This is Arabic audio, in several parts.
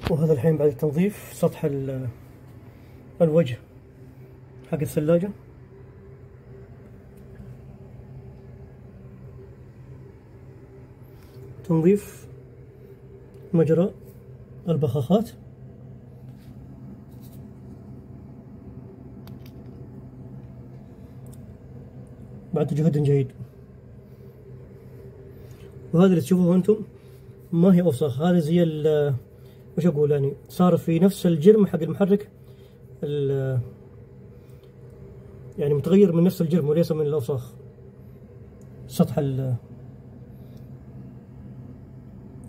وهذا الحين بعد تنظيف سطح الوجه حق الثلاجة. تنظيف مجرى البخاخات. بعد جهد جيد. وهذا اللي تشوفوه انتم ما هي اوساخ، هذه زي وش اقول يعني صار في نفس الجرم حق المحرك، يعني متغير من نفس الجرم وليس من الاوساخ. سطح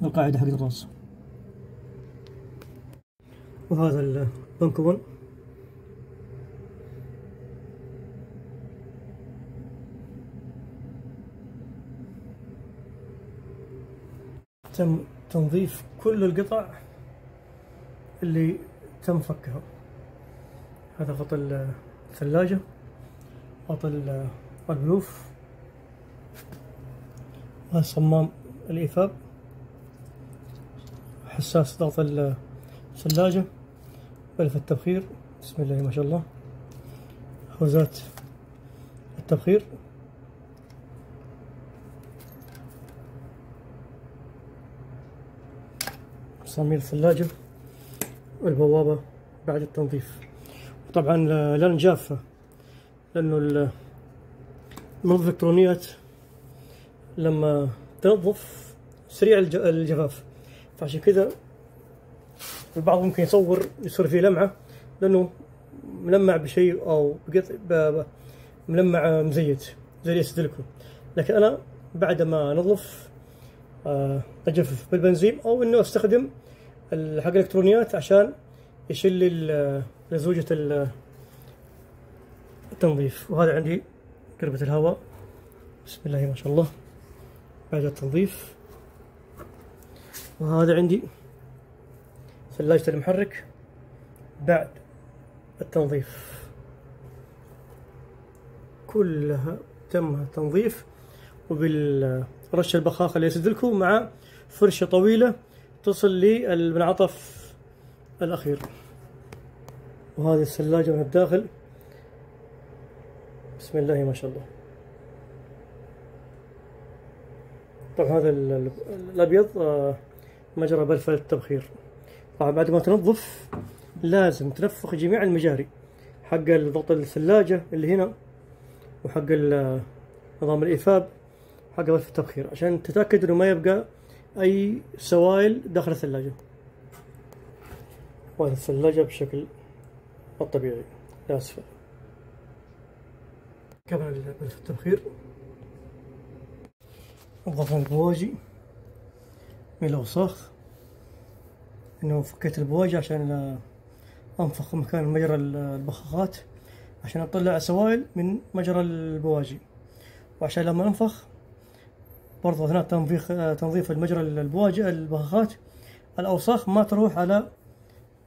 القاعدة حق الراس. وهذا البنكون تم تنظيف كل القطع اللي تم فكها. هذا غطاء الثلاجة، غطاء البلوف، هذا صمام الإيفاب، حساس ضغط الثلاجة، بلف التبخير، بسم الله ما شاء الله، حوزات التبخير، مسامير الثلاجة، والبوابة بعد التنظيف. طبعا لن جافة لأنه منظف الإلكترونيات لما تنظف سريع الجفاف، فعشان كذا البعض ممكن يصير فيه لمعة لأنه ملمع بشيء أو ملمع مزيت زي اللي يستهلكه. لكن أنا بعد ما أنظف أجفف بالبنزين أو إنه أستخدم حق الإلكترونيات عشان يشيل لي لزوجة التنظيف. وهذا عندي قربة الهواء، بسم الله ما شاء الله، بعد التنظيف. وهذا عندي ثلاجة المحرك بعد التنظيف، كلها تم تنظيف وبالرش البخاخة اللي يسدلكم مع فرشة طويلة تصل للمنعطف الأخير. وهذه الثلاجة من الداخل، بسم الله ما شاء الله. طبعا هذا الأبيض مجرى بلف التبخير. طبعا بعد ما تنظف لازم تنفخ جميع المجاري حق ضغط الثلاجة اللي هنا، وحق نظام الإيفاب، حق بلف التبخير، عشان تتأكد إنه ما يبقى أي سوائل داخل الثلاجة. وهذه الثلاجة بشكل الطبيعي لأسفل. كمان بلف التبخير، نظفنا البواجي من الأوساخ، إنه فكيت البواجي عشان أنفخ مكان مجرى البخاخات عشان أطلع سوائل من مجرى البواجي، وعشان لما أنفخ برضو أثناء تنظيف المجرى البواجي البخاخات الأوساخ ما تروح على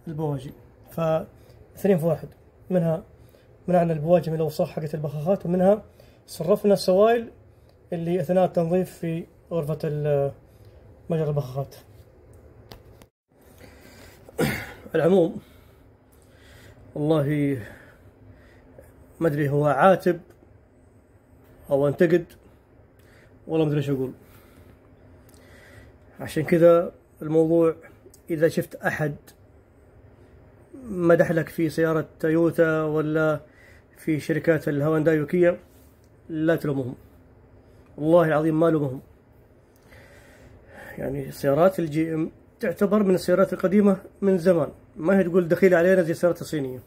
البواجي، فاثنين في واحد، منها منعنا البواجي من الأوساخ حقت البخاخات، ومنها صرفنا السوائل اللي أثناء التنظيف في غرفة مجرى البخاخات. العموم والله ما أدري هو عاتب أو أنتقد، والله ما أدري إيش أقول. عشان كذا الموضوع إذا شفت أحد مدح لك في سيارة تويوتا ولا في شركات الهونداي وكيا لا تلومهم، والله العظيم ما لومهم. يعني سيارات الجي ام تعتبر من السيارات القديمة من زمان، ما هي تقول دخيلة علينا زي السيارات الصينية.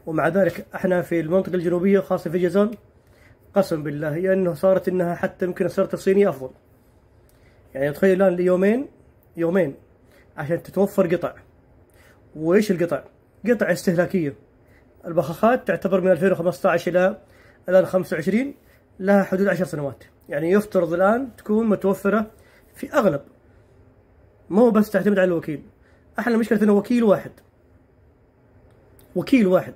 ومع ذلك احنا في المنطقة الجنوبية خاصة في جازان قسم بالله انه صارت انها حتى يمكن السيارات الصينية افضل. يعني تخيل الان يومين عشان تتوفر قطع. وايش القطع؟ قطع استهلاكية. البخاخات تعتبر من 2015 الى الان 25 لها حدود 10 سنوات، يعني يفترض الان تكون متوفرة في اغلب، ما هو بس تعتمد على الوكيل. احنا مشكلتنا وكيل واحد،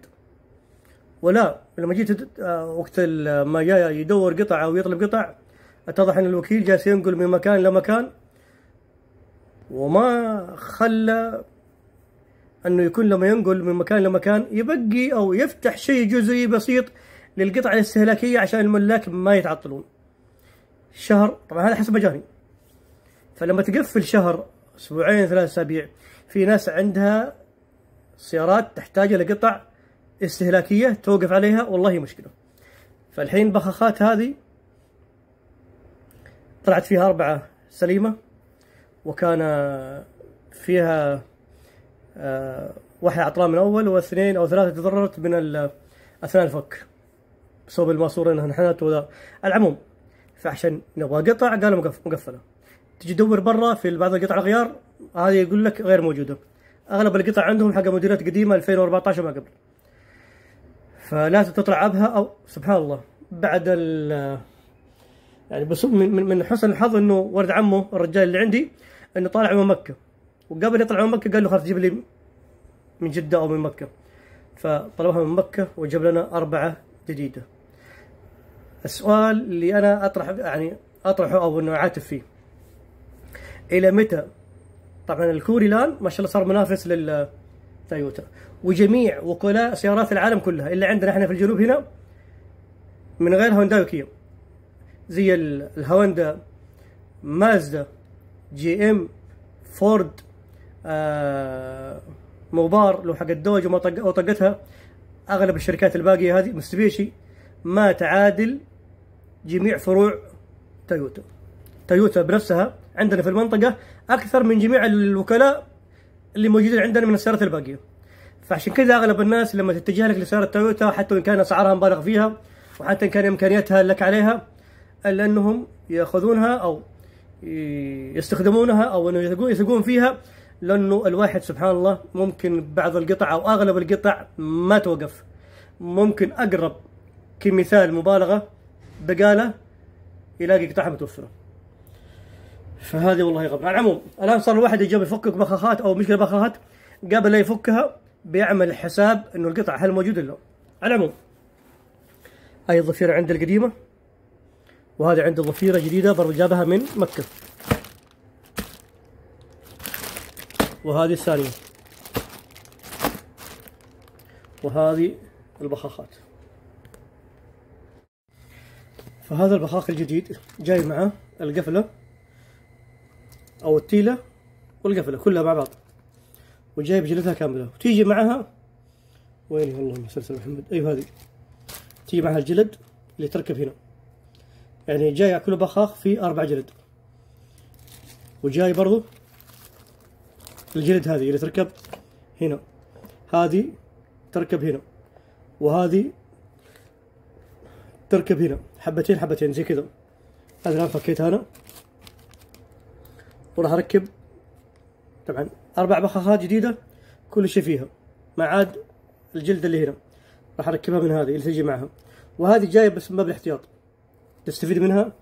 ولا لما جيت وقت ما جاء يدور قطع او يطلب قطع اتضح ان الوكيل جالس ينقل من مكان لمكان، وما خلى انه يكون لما ينقل من مكان لمكان يبقي او يفتح شيء جزئي بسيط للقطع الاستهلاكيه عشان الملاك ما يتعطلون. شهر طبعا هذا حسب مجاني. فلما تقفل شهر، اسبوعين، 3 اسابيع، في ناس عندها سيارات تحتاج لقطع استهلاكيه توقف عليها، والله مشكله. فالحين بخاخات هذه طلعت فيها 4 سليمه، وكان فيها واحد عطلان من اول، واثنين او 3 تضررت من اثناء الفك بسبب الماسوره انها انحنت وذا. العموم فعشان نبغى قطع قالوا مقفله. تجي تدور برا في بعض القطع الغيار هذه يقول لك غير موجوده. اغلب القطع عندهم حق موديلات قديمه 2014 ما قبل. فلازم تطلع عبها، او سبحان الله بعد يعني بس من حسن الحظ انه ولد عمه الرجال اللي عندي انه طالع من مكه، وقبل يطلع من مكه قال له خلاص جيب لي من جده او من مكه، فطلبها من مكه وجاب لنا 4 جديده. السؤال اللي انا اطرحه او انه اعاتب فيه، الى متى؟ طبعا الكوري الان ما شاء الله صار منافس للتويوتا، وجميع وكلاء سيارات العالم كلها اللي عندنا احنا في الجنوب هنا من غير هونداي وكيا، زي الهوندا، مازدا، جي ام، فورد، موبار لو حق الدوج وطقتها، اغلب الشركات الباقيه هذه، مستبيشي، ما تعادل جميع فروع تويوتا. تويوتا بنفسها عندنا في المنطقه اكثر من جميع الوكلاء اللي موجودين عندنا من السيارات الباقيه. فعشان كذا اغلب الناس لما تتجه لك لسياره تويوتا، حتى وان كان اسعارها مبالغ فيها، وحتى ان كان امكانياتها لك عليها، الا انهم ياخذونها او يستخدمونها او انه يثقون فيها، لانه الواحد سبحان الله ممكن بعض القطع او اغلب القطع ما توقف. ممكن اقرب كمثال مبالغه بقاله يلاقي قطعها متوفره. فهذه والله غبره. على العموم الان صار الواحد يجي يفكك بخاخات او مشكله بخاخات، قبل لا يفكها بيعمل حساب انه القطع هل موجوده ولا لا. على العموم هاي الضفيره عندي القديمه، وهذه عندي ضفيره جديده برضه جابها من مكه، وهذه الثانيه، وهذه البخاخات. فهذا البخاخ الجديد جاي معه القفله او التيله والقفله كلها مع بعض، وجاي بجلدها كامله، وتيجي معها وين والله مسلسل محمد، ايوه هذه تيجي معها الجلد اللي تركب هنا، يعني جاي كل بخاخ فيه 4 جلد، وجاي برضو الجلد هذه اللي تركب هنا، هذه تركب هنا، وهذه تركب هنا، حبتين حبتين زي كذا. هذا الان فكيتها انا، وراح اركب طبعا 4 بخاخات جديده كل شيء فيها، ما عاد الجلد اللي هنا راح اركبها من هذه اللي تجي معها، وهذه جايه بس من باب الاحتياط تستفيد منها.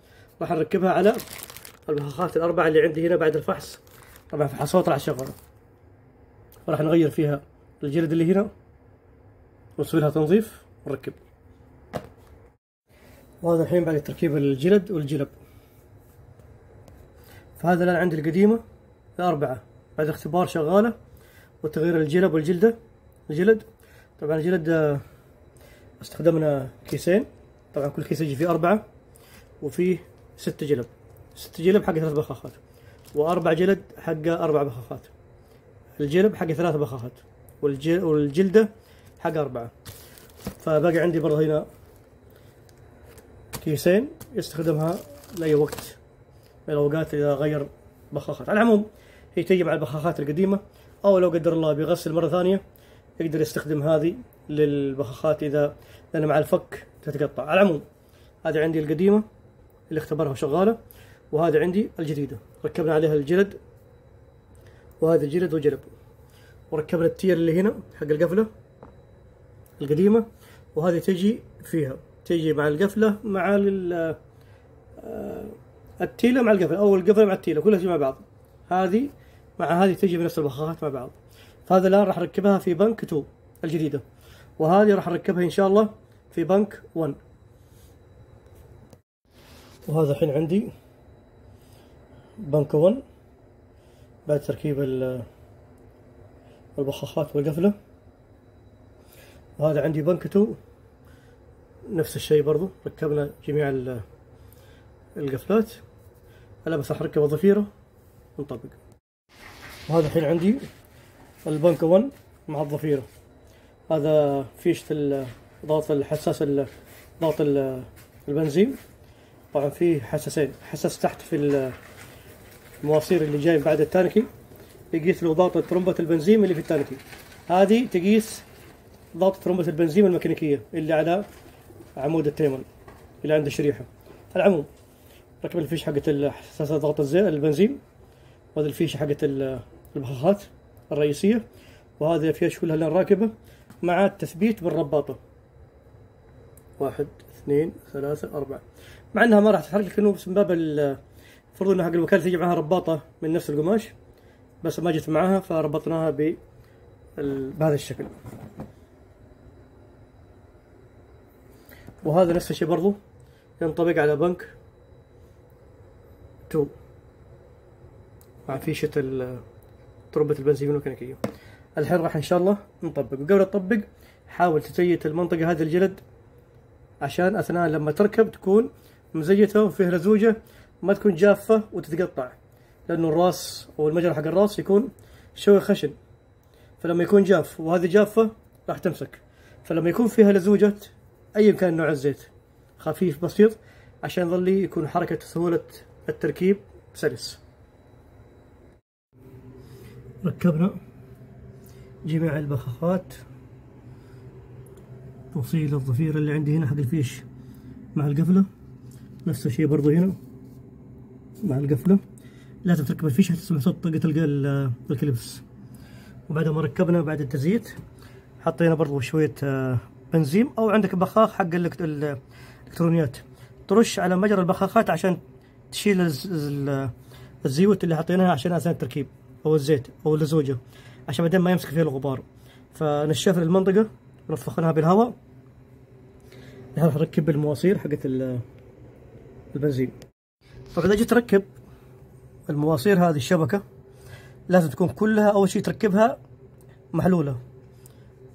راح نركبها على البخاخات ال4 اللي عندي هنا بعد الفحص، طبعا فحصوها طلع شغاله، وراح نغير فيها الجلد اللي هنا ونسوي لها تنظيف ونركب. وهذا الحين بعد تركيب الجلد والجلب. فهذا الان عندي القديمه ال4 بعد اختبار شغاله وتغيير الجلب الجلد. طبعا الجلد استخدمنا كيسين، طبعا كل كيس يجي فيه 4، وفيه 6 جلب، 6 جلب حق 3 بخاخات، و4 جلد حق 4 بخاخات، الجلب حق 3 بخاخات، والجلدة حق 4. فباقي عندي برضه هنا كيسين يستخدمها لأي وقت من الأوقات إذا غير بخاخات. على العموم هي تيجي مع البخاخات القديمة، أو لو قدر الله بيغسل مرة ثانية يقدر يستخدم هذه للبخاخات إذا لأن مع الفك تتقطع. على العموم هذه عندي القديمة اللي اختبرها وشغالة، وهذا عندي الجديدة ركبنا عليها الجلد، وهذا الجلد وجلب، وركبنا التير اللي هنا حق القفلة القديمة، وهذه تجي فيها تجي مع القفلة مع التيلة مع القفلة، أو القفلة مع التيلة كلها تجي مع بعض، هذه مع هذه تجي بنفس البخاخات مع بعض. فهذا الآن راح أركبها في بنك 2 الجديدة، وهذه راح أركبها إن شاء الله في بنك 1. وهذا الحين عندي بنك 1 بعد تركيب البخاخات والقفلة. وهذا عندي بنكته نفس الشيء برضو، ركبنا جميع القفلات. هلا بس راح اركب الضفيرة ونطبق. وهذا الحين عندي البنكة 1 مع الضفيرة. هذا فيشة ضغط الحساس ضغط البنزين. طبعا فيه حساسين، حساس تحت في المواسير اللي جاي بعد التانكي يقيس له ضغط ترمبة البنزين اللي في التانكي. هذه تقيس ضغط ترمبة البنزين الميكانيكية اللي على عمود التيمن اللي عند الشريحة. العموم ركب الفيش حقت حساسات ضغط البنزين، وهذه الفيشة حقت البخاخات الرئيسية، وهذه الفيش كلها اللي راكبة مع التثبيت بالرباطة. 1 2 3 4. مع انها ما راح تتحرك لكنه بس من باب المفروض انها حق الوكالة تجي معها رباطة من نفس القماش، بس ما جت معها فربطناها بهذا الشكل. وهذا نفس الشيء برضو ينطبق على بنك 2 مع فيشة تربة البنزين الميكانيكية. الحين راح ان شاء الله نطبق. وقبل تطبق حاول تزيت المنطقة هذه الجلد عشان اثناء لما تركب تكون مزيتة وفيها لزوجة، ما تكون جافة وتتقطع، لانه الراس او المجرى حق الراس يكون شوي خشن، فلما يكون جاف وهذه جافة راح تمسك. فلما يكون فيها لزوجة ايا كان نوع الزيت خفيف بسيط عشان يظل يكون حركة سهولة التركيب سلس. ركبنا جميع البخاخات، توصيل الضفيرة اللي عندي هنا حق الفيش مع القفلة، نفس الشيء برضو هنا مع القفلة. لازم تركب الفيش حتى تسمع صوت طقة الكلبس. وبعد ما ركبنا بعد التزييت حطينا برضو شوية بنزين، او عندك بخاخ حق الالكترونيات ترش على مجرى البخاخات عشان تشيل الزيوت اللي حطيناها عشان اثناء التركيب، او الزيت او اللزوجة، عشان بعدين ما يمسك فيها الغبار. فنشفنا المنطقة ونفخناها بالهواء. الحين راح نركب المواسير حقت البنزين. طبعا اذا جيت تركب المواسير هذه الشبكة لازم تكون كلها اول شيء تركبها محلولة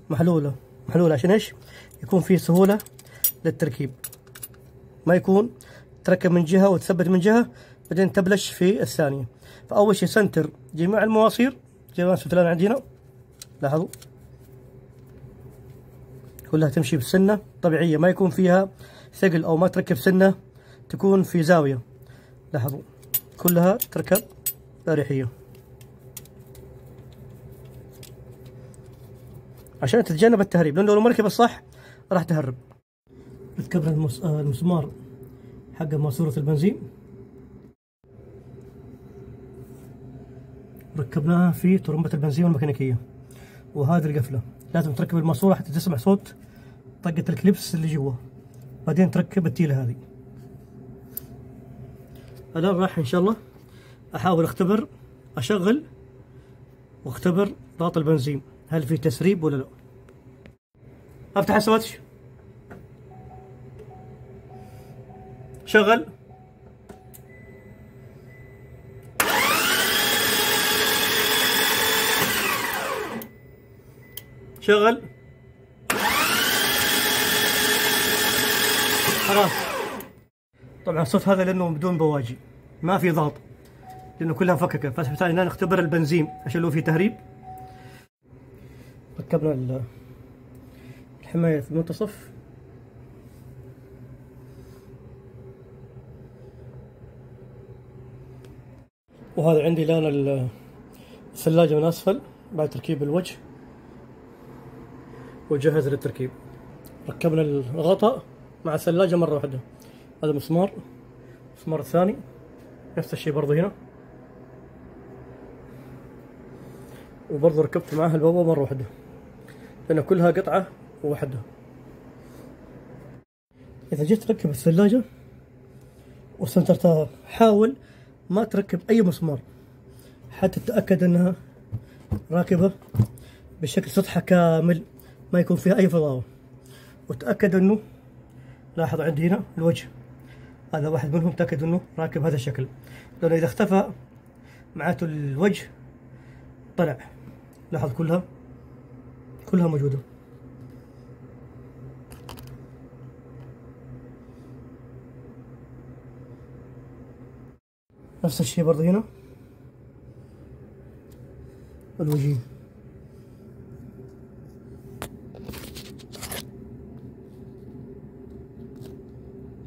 محلولة محلولة، عشان ايش؟ يكون في سهولة للتركيب، ما يكون تركب من جهة وتثبت من جهة بعدين تبلش في الثانية. فأول شيء سنتر جميع المواسير زي ما شفت الآن عندنا، لاحظوا كلها تمشي بسنة طبيعية، ما يكون فيها ثقل أو ما تركب سنة تكون في زاوية. لاحظوا كلها تركب بأريحية عشان تتجنب التهريب، لأنه لو ما ركب الصح راح تهرب. ركبنا المسمار حق ماسورة البنزين، ركبناها في ترمبة البنزين الميكانيكية. وهذه القفلة لازم تركب الماسورة حتى تسمع صوت طقة الكليبس اللي جوا، بعدين تركب التيلة هذه. الآن راح إن شاء الله أحاول أختبر أشغل واختبر ضغط البنزين هل في تسريب ولا لا. أفتح السواتش، شغل، شغل، خلاص. طبعا الصوت هذا لأنه بدون بواجي ما في ضغط، لأنه كلها مفككة، فبالتالي نختبر البنزين عشان لو في تهريب. ركبنا الحماية في المنتصف، وهذا عندي الآن الثلاجة من أسفل بعد تركيب الوجه وجهز للتركيب. ركبنا الغطاء مع الثلاجة مرة واحدة، هذا مسمار، المسمار الثاني نفس الشيء برضه هنا، وبرضه ركبت معها البوابة مرة واحدة لأن كلها قطعة واحدة. إذا جيت تركب الثلاجة وسنترتها حاول ما تركب أي مسمار حتى تتأكد أنها راكبة بشكل سطحة كامل، ما يكون فيها أي فضاوة. وتأكد أنه، لاحظ عندي هنا الوجه هذا واحد منهم، تأكد أنه راكب هذا الشكل، لأنه إذا اختفى معناته الوجه طلع لاحظ كلها موجودة. نفس الشيء برضه هنا الوجيه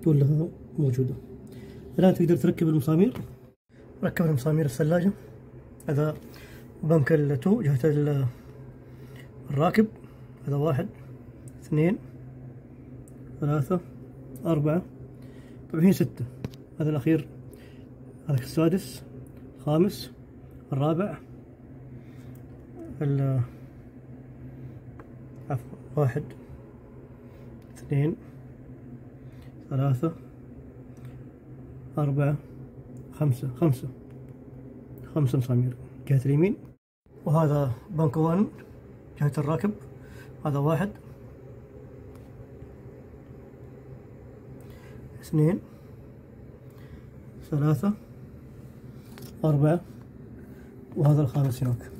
كلها موجودة. الآن تقدر تركب المسامير. ركب المسامير الثلاجة. هذا بنك التو جهة الراكب. هذا 1 2 3 4 طبعا هي 6. هذا الأخير، هذا السادس، الخامس، الرابع، عفوا 1 2 3 4 5 مسامير جهة اليمين. وهذا بنك 1 جهة الراكب. هذا 1 2 3 4 وهذا الخامس هناك.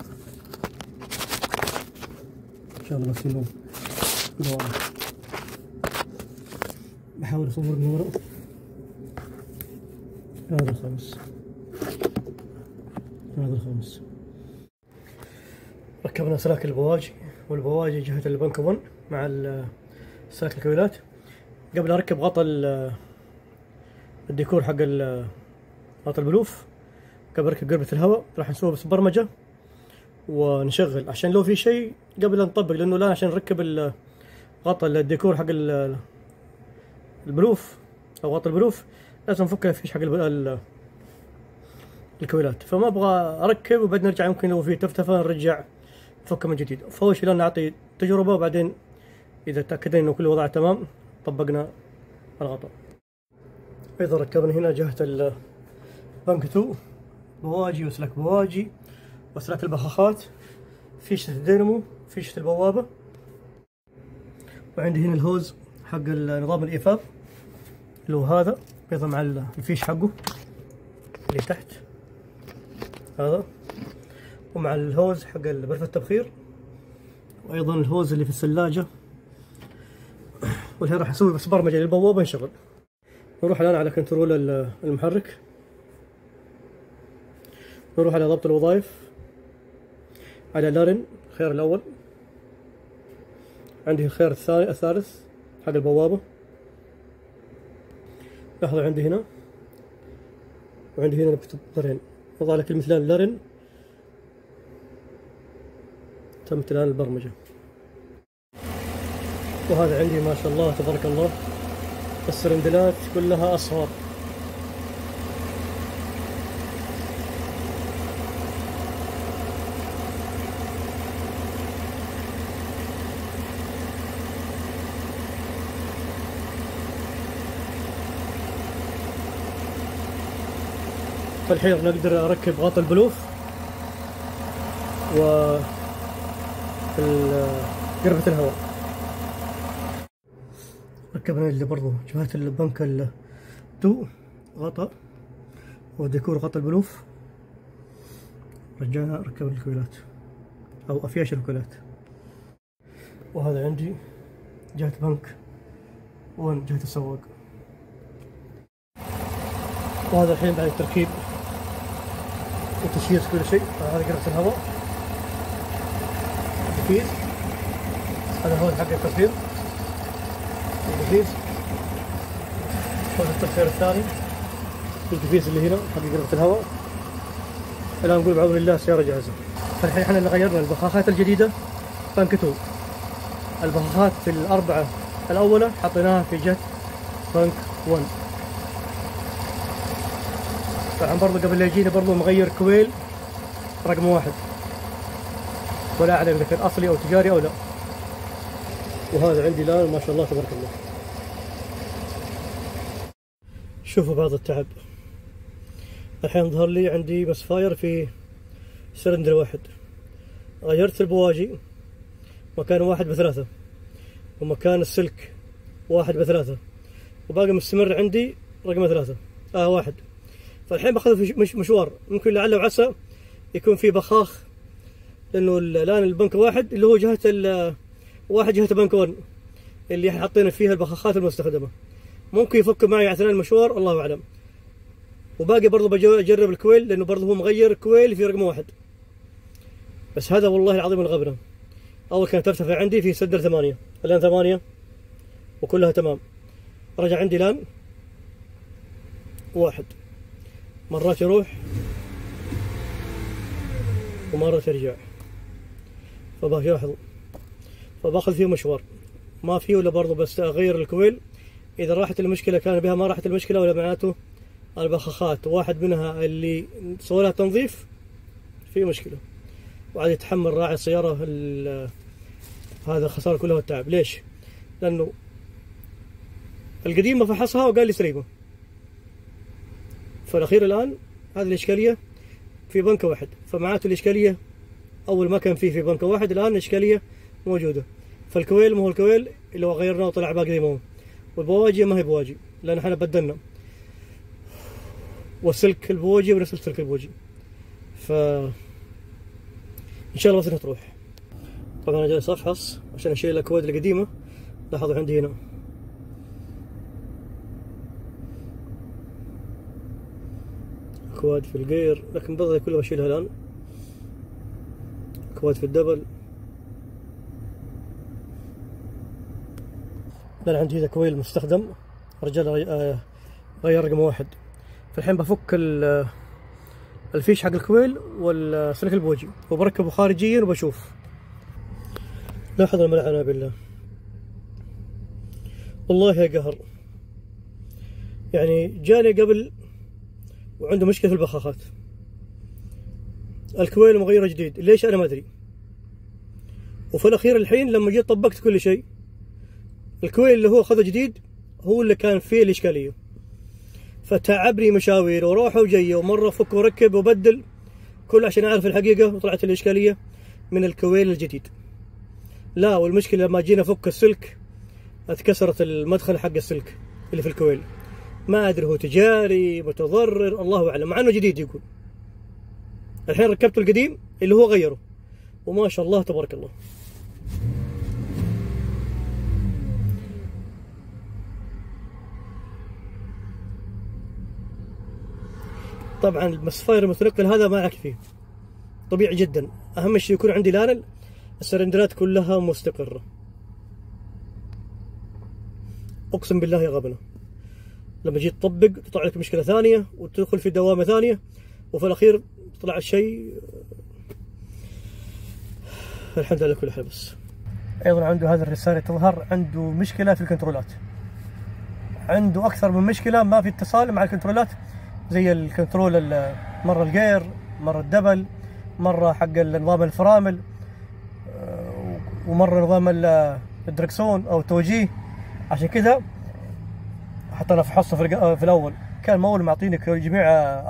إن شاء الله بس ينوم. بحاول أصور من ورا. هذا الخامس. ركبنا سلاك البواجي، والبواجي جهة البنك 1 مع سلاك الكويلات. قبل أركب غطا الديكور حق غطا البلوف، قبل أركب قربة الهواء راح نسوي بس برمجة ونشغل عشان لو في شيء قبل لا نطبق، لأنه الآن عشان نركب غطا الديكور حق البلوف أو غطا البلوف لازم نفك الفيش حق الكويلات، فما ابغى اركب وبعدين نرجع يمكن لو في تفتفه نرجع نفكه من جديد. فاول شيء نعطي تجربه، وبعدين اذا تاكدنا انه كل وضع تمام طبقنا الغطاء. ايضا ركبنا هنا جهه البنك 2 بواجي وسلك بواجي وسلك البخاخات، فيشه الدينامو، فيشه البوابه، وعندي هنا الهوز حق نظام الايفاب اللي هو هذا ايضا مع الفيش حقه اللي تحت هذا، ومع الهوز حق غرفة التبخير، وايضا الهوز اللي في الثلاجة. والحين راح نسوي بس برمجة للبوابة نشغل. نروح الآن على كنترول المحرك، نروح على ضبط الوظائف، على لارن الخيار الأول، عندي الخيار الثالث حق البوابة. لاحظوا عندي هنا وعندي هنا بكتب لارن، وضع لك المثلان لارن. تمت الآن البرمجة. وهذا عندي ما شاء الله تبارك الله السرندلات كلها أصفر. فالحين نقدر أركب غطاء البلوف و قربة الهواء. ركبنا اللي برضو جهة البنك 2 غطاء وديكور غطاء البلوف. رجعنا ركبنا الكويلات أو أفياش الكويلات. وهذا عندي جهة بنك 1 جهة السواق. وهذا الحين بعد التركيب وتشييد كل شيء. هذا قربة الهواء، الدفيز، هذا هو حق التبخير، الدفيز، هذا التبخير الثاني، الدفيز اللي هنا حق قربة الهواء. الآن نقول بعون الله السيارة جاهزة. فالحين احنا اللي غيرنا البخاخات الجديدة بنك 2. البخاخات الأربعة الأولى حطيناها في جهة بنك 1. طبعا برضو قبل لا يجينا برضو مغير كويل رقم 1 ولا أعلم إذا كان أصلي أو تجاري أو لا. وهذا عندي الآن ما شاء الله تبارك الله. شوفوا بعض التعب. الحين ظهر لي عندي بس فاير في سلندر واحد. غيرت البواجي، مكان 1 ب3 ومكان السلك 1 ب3 وباقي مستمر عندي رقم 3 1. فالحين باخذ في مشوار، ممكن لعل وعسى يكون في بخاخ لانه الان البنك واحد اللي هو جهه واحد جهه بنك 1 اللي حاطين فيها البخاخات المستخدمه. ممكن يفك معي اثناء المشوار الله اعلم. وباقي برضه بجرب الكويل لانه برضه هو مغير كويل في رقم 1. بس هذا والله العظيم الغبنه. اول كانت ترتفع عندي في سدر 8 الان 8 وكلها تمام. رجع عندي الان 1 مرات يروح ومرات يرجع. فبلاحظوا فباخذ فيه مشوار ما فيه ولا برضه بس اغير الكويل. اذا راحت المشكله كان بها ما راحت المشكله ولا معناته البخاخات واحد منها اللي سوى لها تنظيف في مشكله. وعاد يتحمل راعي السياره هذا الخساره كلها والتعب. ليش؟ لانه القديمه فحصها وقال لي سليمه. فالاخير الان هذه الاشكاليه في بنك واحد. فمعناته الاشكاليه اول ما كان في بنك واحد الان الاشكاليه موجوده. فالكويل ما هو الكويل اللي هو غيرناه وطلع باقي زي ما هو. والبواجي ما هي بواجي لان احنا بدلنا. والسلك البوجي ونفس السلك البوجي. ف ان شاء الله بس انها تروح. طبعا انا جالس افحص عشان اشيل الاكواد القديمه. لاحظوا عندي هنا اكواد في الجير لكن بضل كلها بشيلها الان. اكواد في الدبل. الان عندي هذا كويل مستخدم رجال غير رقم 1. فالحين بفك الفيش حق الكويل والسلك البوجي وبركبه خارجيا وبشوف. لاحظوا الملعنة بالله والله يا قهر. يعني جاني قبل وعنده مشكلة في البخاخات. الكويل مغيره جديد ليش انا ما ادري. وفي الاخير الحين لما جيت طبقت كل شيء الكويل اللي هو اخذه جديد هو اللي كان فيه الاشكاليه. فتعبني مشاوير وروحه وجيه ومره فك وركب وبدل كل عشان اعرف الحقيقه. وطلعت الاشكاليه من الكويل الجديد. لا والمشكله لما جينا فك السلك اتكسرت المدخل حق السلك اللي في الكويل. ما ادري هو تجاري متضرر الله اعلم مع انه جديد يقول. الحين ركبت القديم اللي هو غيره وما شاء الله تبارك الله. طبعا المسفاير المتنقل هذا ما عليك فيه طبيعي جدا. اهم شيء يكون عندي الان السرندرات كلها مستقره. اقسم بالله يا غبنه لما جيت تطبق تطلع لك مشكله ثانيه وتدخل في دوامه ثانيه وفي الاخير طلع الشيء الحمد لله كل حال. بس ايضا عنده هذا الرسالة تظهر عنده مشكله في الكنترولات. عنده اكثر من مشكله ما في اتصال مع الكنترولات زي الكنترول مره الجير مره الدبل مره حق نظام الفرامل ومره نظام الدركسون او التوجيه. عشان كذا حتى انا فحصته في الاول كان مول معطيني جميع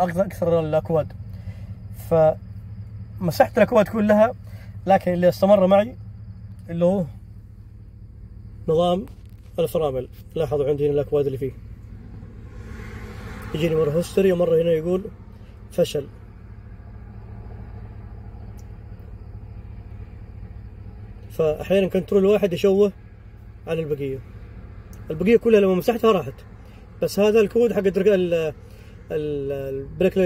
اكثر الاكواد. فمسحت الاكواد كلها لكن اللي استمر معي اللي هو نظام الفرامل. لاحظوا عندي هنا الاكواد اللي فيه يجيني مره هستري ومره هنا يقول فشل. فاحيانا كنترول واحد يشوه على البقيه. البقيه كلها لما مسحتها راحت. بس هذا الكود حق البريك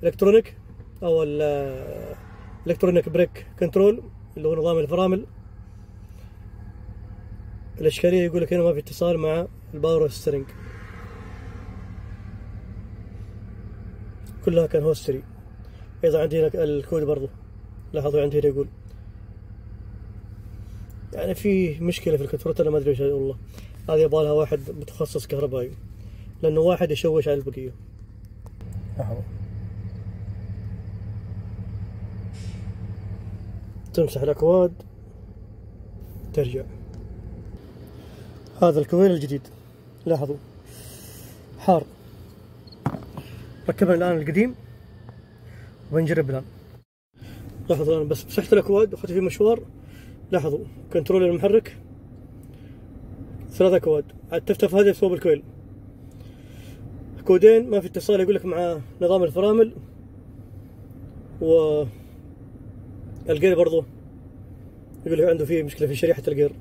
الالكترونيك او الالكترونيك بريك كنترول اللي هو نظام الفرامل. الاشكاليه يقول لك هنا ما في اتصال مع الباور سترينج. كلها كان هوستري. ايضا عندي هنا الكود برضو لاحظوا عندي هنا يقول يعني في مشكله في الكنترول. انا ما ادري ايش والله. هذه يبغى لها واحد متخصص كهربائي لانه واحد يشوش على البقيه. تمسح الاكواد ترجع. هذا الكويل الجديد لاحظوا حار. ركبنا الان القديم وبنجرب الان. لاحظوا الان بس مسحت الاكواد واخذت فيه مشوار. لاحظوا كنترول المحرك 3 اكواد. عاد تفتح هذه بصوب الكويل. كودين ما في اتصال يقول لك مع نظام الفرامل الجير برضو يقول لي عنده فيه مشكلة في شريحة الجير.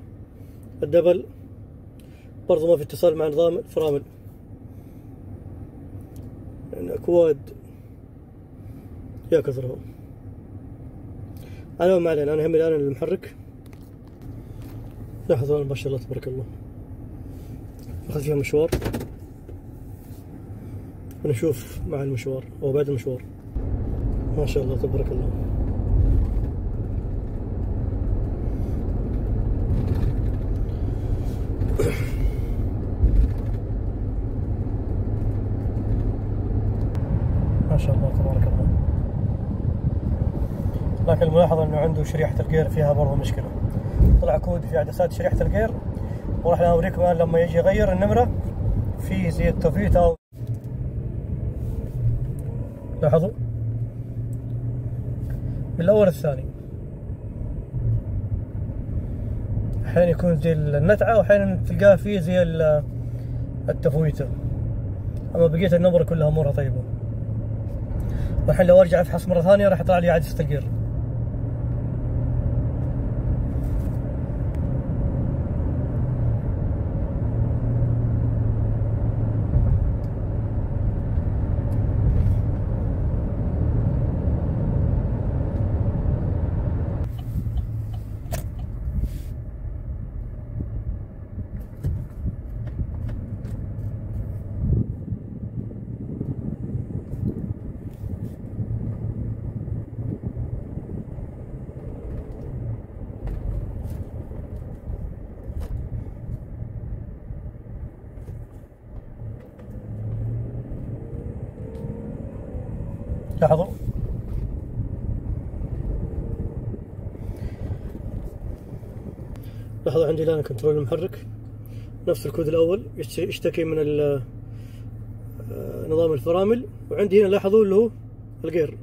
الدبل برضو ما في اتصال مع نظام الفرامل. يعني أكواد يا كثرهم. أنا ما علينا، أنا همي الآن المحرك. لاحظوا ما شاء الله تبارك الله، أخذ فيها مشوار ونشوف مع المشوار أو بعد المشوار. ما شاء الله تبارك الله. ما شاء الله تبارك الله. لكن الملاحظة انه عنده شريحة الجير فيها برضه مشكلة. طلع كود في عدسات شريحة الجير، وراح اوريكم الان لما يجي يغير النمرة في زي التوفيت او لاحظوا من الاول الثاني. احيانا يكون زي النتعة واحيانا تلقاه فيه زي التفويتة، اما بقية النمرة كلها امورها طيبة. والحين لو ارجع افحص مرة ثانية راح يطلع لي عدسة الجير. لاحظوا لاحظوا عندي الآن كنترول المحرك نفس الكود الأول يشتكي من نظام الفرامل. وعندي هنا لاحظوا اللي هو الجير.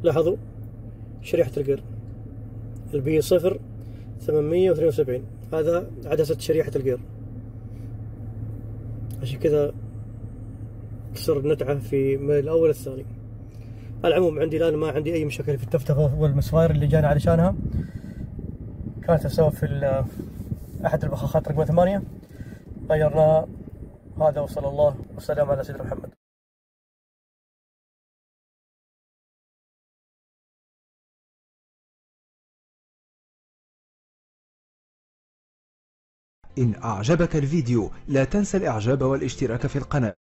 لاحظوا شريحة الجير البي 0872، هذا عدسة شريحة الجير. عشان كذا تصير النتعة في من الأول الثاني. على العموم عندي الآن ما عندي أي مشاكل في التفتفة والمسواير اللي جانا علشانها كانت السبب في أحد البخاخات رقم 8 غيرناها. هذا وصلى الله وسلم على سيدنا محمد. إن أعجبك الفيديو لا تنسى الإعجاب والاشتراك في القناة.